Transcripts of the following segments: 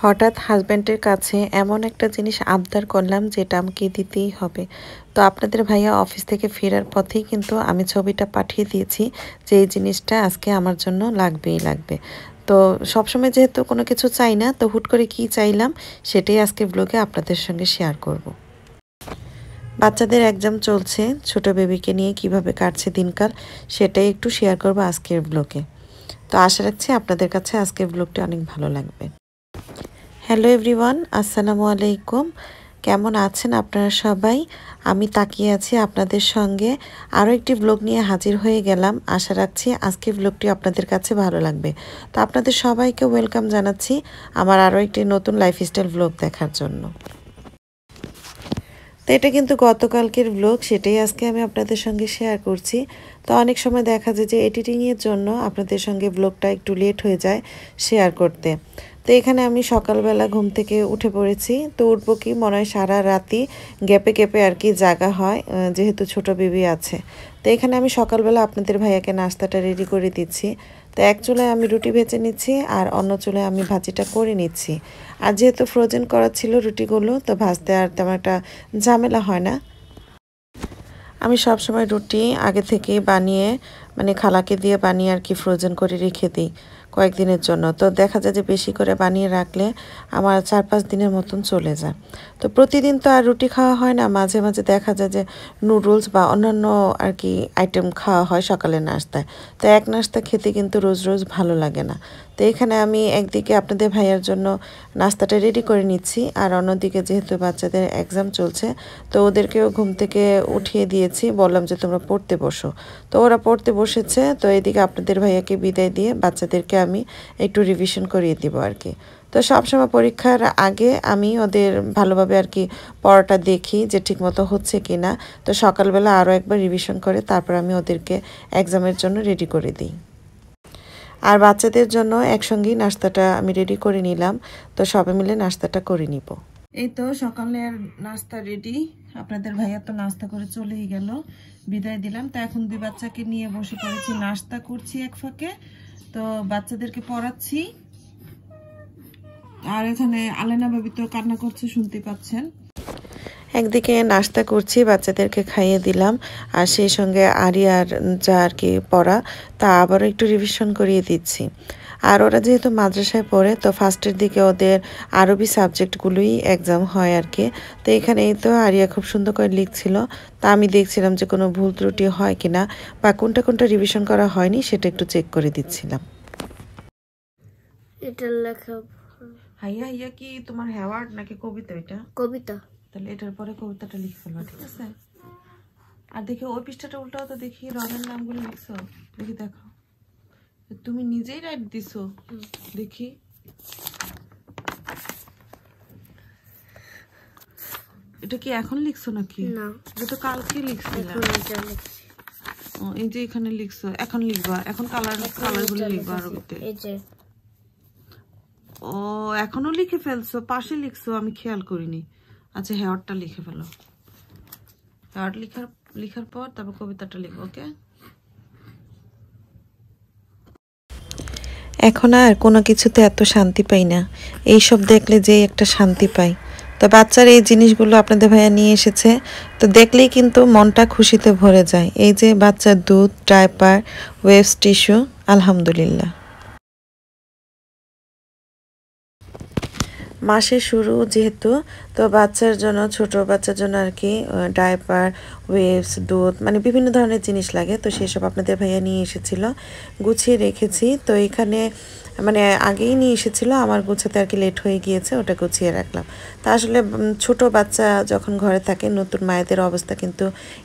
হঠাৎ হাজব্যান্ডের কাছে এমন একটা জিনিস আবদার করলাম যেটা আমাকে দিতেই হবে। তো আপনাদের ভাইয়া অফিস থেকে ফেরার পথেই কিন্তু আমি ছবিটা পাঠিয়ে দিয়েছি যে এই জিনিসটা আজকে আমার জন্য লাগবেই লাগবে। তো সবসময় যেহেতু কোনো কিছু চাই না, তো হুট করে কি চাইলাম সেটাই আজকে ব্লগে আপনাদের সঙ্গে শেয়ার করব। বাচ্চাদের এক্সাম চলছে, ছোট বেবিকে নিয়ে কিভাবে কাটছে দিনকাল সেটাই একটু শেয়ার করব আজকের ব্লগে। তো আশা রাখছি আপনাদের কাছে আজকের ব্লগটি অনেক ভালো লাগবে। হ্যালো এভরিওয়ান, আসসালামু আলাইকুম। কেমন আছেন আপনারা সবাই? আমি তাকিয়ে আছি আপনাদের সঙ্গে আরও একটি ব্লগ নিয়ে হাজির হয়ে গেলাম। আশা রাখছি আজকের ব্লগটি আপনাদের কাছে ভালো লাগবে। তো আপনাদের সবাইকে ওয়েলকাম জানাচ্ছি আমার আরও একটি নতুন লাইফস্টাইল ব্লগ দেখার জন্য। তো এটা কিন্তু গতকালকের ব্লগ, সেটাই আজকে আমি আপনাদের সঙ্গে শেয়ার করছি। তো অনেক সময় দেখা যায় যে এডিটিংয়ের জন্য আপনাদের সঙ্গে ব্লগটা একটু লেট হয়ে যায় শেয়ার করতে। তো এখানে আমি সকালবেলা ঘুম থেকে উঠে পড়েছি। তো উঠবো কি মনে হয় সারা রাতি গ্যাপে গ্যাপে আর কি জাগা হয়, যেহেতু ছোট বেবি আছে। তো এখানে আমি সকালবেলা আপনাদের ভাইয়াকে নাস্তাটা রেডি করে দিচ্ছি। তো এক চুলায় আমি রুটি ভেজে নিচ্ছি আর অন্য চুলায় আমি ভাজিটা করে নিচ্ছি। আর যেহেতু ফ্রোজেন করা ছিল রুটিগুলো, তো ভাজতে আর তেমন একটা ঝামেলা হয় না। আমি সবসময় রুটি আগে থেকে বানিয়ে মানে খালাকে দিয়ে বানিয়ে আর কি ফ্রোজেন করে রেখে দিই কয়েকদিনের জন্য। তো দেখা যায় যে বেশি করে বানিয়ে রাখলে আমার 4-5 দিনের মতন চলে যায়। তো প্রতিদিন তো আর রুটি খাওয়া হয় না, মাঝে মাঝে দেখা যায় যে নুডলস বা অন্যান্য আর কি আইটেম খাওয়া হয় সকালের নাস্তায়। তো এক নাস্তা খেতে কিন্তু রোজ রোজ ভালো লাগে না। তো এখানে আমি একদিকে আপনাদের ভাইয়ার জন্য নাস্তাটা রেডি করে নিচ্ছি, আর অন্যদিকে যেহেতু বাচ্চাদের এক্সাম চলছে তো ওদেরকেও ঘুম থেকে উঠিয়ে দিয়েছি, বললাম যে তোমরা পড়তে বসো। তো ওরা পড়তে বসেছে। তো এদিকে আপনাদের ভাইয়াকে বিদায় দিয়ে বাচ্চাদেরকে আমি একটু রিভিশন করিয়ে দিব আর কি। তো সবসময় পরীক্ষার আগে আমি ওদের ভালোভাবে আর কি পড়াটা দেখি যে ঠিকমতো হচ্ছে কি না। তো সকালবেলা আরও একবার রিভিশন করে তারপর আমি ওদেরকে এক্সামের জন্য রেডি করে দিই। আর বাচ্চাদের জন্য একসঙ্গেই নাস্তাটা আমি রেডি করে নিলাম। তো সবাই মিলে নাস্তাটা করে নিব। এই তো সকালের নাস্তা রেডি। আপনাদের ভাইয়া তো নাস্তা করে চলেই গেল, বিদায় দিলাম। তো এখন দুই বাচ্চাকে নিয়ে বসে পড়েছি, নাস্তা করছি এক ফাঁকে, তো বাচ্চাদেরকে পড়াচ্ছি। আর এখানে আলেনা বেবি তো কান্না করছে, শুনতে পাচ্ছেন। একদিকে নাস্তা করছি, বাচ্চাদেরকে খাইয়ে দিলাম, আর সেই সঙ্গে আরিয়ার যা আর কি পড়া তা আবারও একটু রিভিশন করিয়ে দিচ্ছি। আর ওরা যেহেতু মাদ্রাসায় পড়ে তো ফার্স্টের দিকে ওদের আরবি সাবজেক্টগুলোই এক্সাম হয় আর কি। তো এখানেই তো আরিয়া খুব সুন্দর করে লিখছিল। তা আমি দেখছিলাম যে কোনো ভুল ত্রুটি হয় কিনা বা কোনটা কোনটা রিভিশন করা হয়নি সেটা একটু চেক করে দিচ্ছিলাম। এটা লেখা হাইয়া হাইয়া কি তোমার হ্যাওয়ার্ড নাকি কবিতা? এটা কবিতা। তাহলে এটার পরে কবিতাটা লিখে ফেলবা, ঠিক আছে? আর দেখি ওই পৃষ্ঠাটা উল্টাও তো দেখি, রঙের নামগুলো লিখছো দেখি, দেখো তুমি নিজেই রাইট দিছো দেখি। এটা কি এখন লিখছো নাকি? না, এটা তো কালকে লিখছিলাম। এই যে এখানে লিখছো, এখন লিখবা, এখন কালারগুলো লিখবা আরবিতে। এই যে ও এখনো লিখে ফেলছো, পাশে লিখছো, আমি খেয়াল করিনি। আচ্ছা হেয়ারটা লিখে ফেলো। হেয়ার লিখার পর তারপর কবিতাটা লিখো, ওকে? এখন আর কোনো কিছুতে এত শান্তি পাই না, এইসব দেখলে যে একটা শান্তি পাই। তো বাচ্চার এই জিনিসগুলো আপনাদের ভাইয়া নিয়ে এসেছে, তো দেখলেই কিন্তু মনটা খুশিতে ভরে যায়। এই যে বাচ্চার দুধ, ডায়পার, ওয়েবস টিস্যু, আলহামদুলিল্লাহ। মাসের শুরু যেহেতু, তো বাচ্চার জন্য, ছোট বাচ্চার জন্য আর কি ডায়পার, ওয়েবস, দুধ মানে বিভিন্ন ধরনের জিনিস লাগে। তো সেসব আপনাদের ভাইয়া নিয়ে এসেছিল, গুছিয়ে রেখেছি। তো এখানে মানে আগেই নিয়ে এসেছিলো, আমার গুছাতে আর কি লেট হয়ে গিয়েছে, ওটা গুছিয়ে রাখলাম। তা আসলে ছোট বাচ্চা যখন ঘরে থাকে, নতুন মায়েদের অবস্থা কিন্তু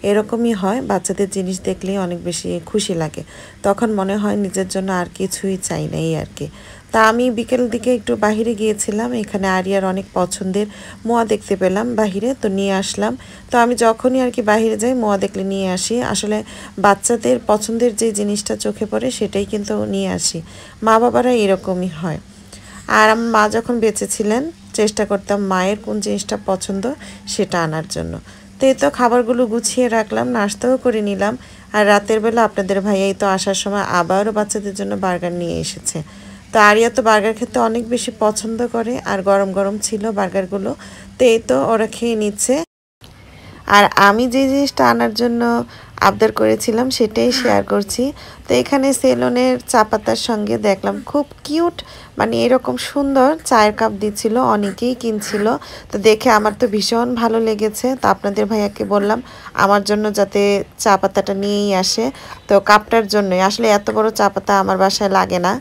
এরকমই হয়। বাচ্চাদের জিনিস দেখলেই অনেক বেশি খুশি লাগে, তখন মনে হয় নিজের জন্য আর কিছুই চাই না, এই আর কি। তা আমি বিকেল দিকে একটু বাহিরে গিয়েছিলাম, এখানে আরিয়ার অনেক পছন্দের মোয়া দেখতে পেলাম বাহিরে, তো নিয়ে আসলাম। তো আমি যখনই আর কি বাহিরে যাই মোয়া দেখলে নিয়ে আসি। আসলে বাচ্চাদের পছন্দের যে জিনিসটা চোখে পড়ে সেটাই কিন্তু নিয়ে আসি, মা বাবারা এরকমই হয়। আর আমার মা যখন বেঁচে ছিলেন চেষ্টা করতাম মায়ের কোন জিনিসটা পছন্দ সেটা আনার জন্য। তো এই তো খাবারগুলো গুছিয়ে রাখলাম, নাস্তাও করে নিলাম। আর রাতের বেলা আপনাদের ভাইয়াই তো আসার সময় আবারও বাচ্চাদের জন্য বার্গার নিয়ে এসেছে। তো তো আরিয়া তো বার্গার খেতে অনেক বেশি পছন্দ করে, আর গরম গরম ছিল বার্গারগুলো। তো এই তো ওরা খেয়ে নিচ্ছে। আর আমি যে জিনিসটা আনার জন্য আবদার করেছিলাম সেটাই শেয়ার করছি। তো এখানে সেলনের চা পাতার সঙ্গে দেখলাম খুব কিউট, মানে এরকম সুন্দর চায়ের কাপ দিচ্ছিল, অনেকেই কিনছিল। তো দেখে আমার তো ভীষণ ভালো লেগেছে। তো আপনাদের ভাইয়াকে বললাম আমার জন্য যাতে চা পাতাটা নিয়েই আসে। তো কাপটার জন্যই, আসলে এত বড় চা পাতা আমার বাসায় লাগে না।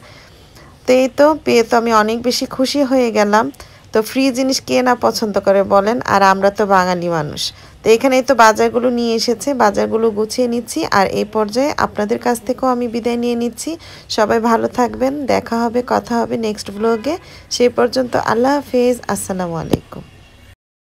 তো এই তো পেয়ে তো আমি অনেক বেশি খুশি হয়ে গেলাম। তো ফ্রি জিনিস কে না পছন্দ করে বলেন, আর আমরা তো বাঙালি মানুষ। তো এখানেই তো বাজারগুলো নিয়ে এসেছে, বাজারগুলো গুছিয়ে নিচ্ছি। আর এই পর্যায়ে আপনাদের কাছ থেকেও আমি বিদায় নিয়ে নিচ্ছি। সবাই ভালো থাকবেন, দেখা হবে, কথা হবে নেক্সট ব্লগে। সেই পর্যন্ত আল্লাহ হাফেজ, আসসালামু আলাইকুম।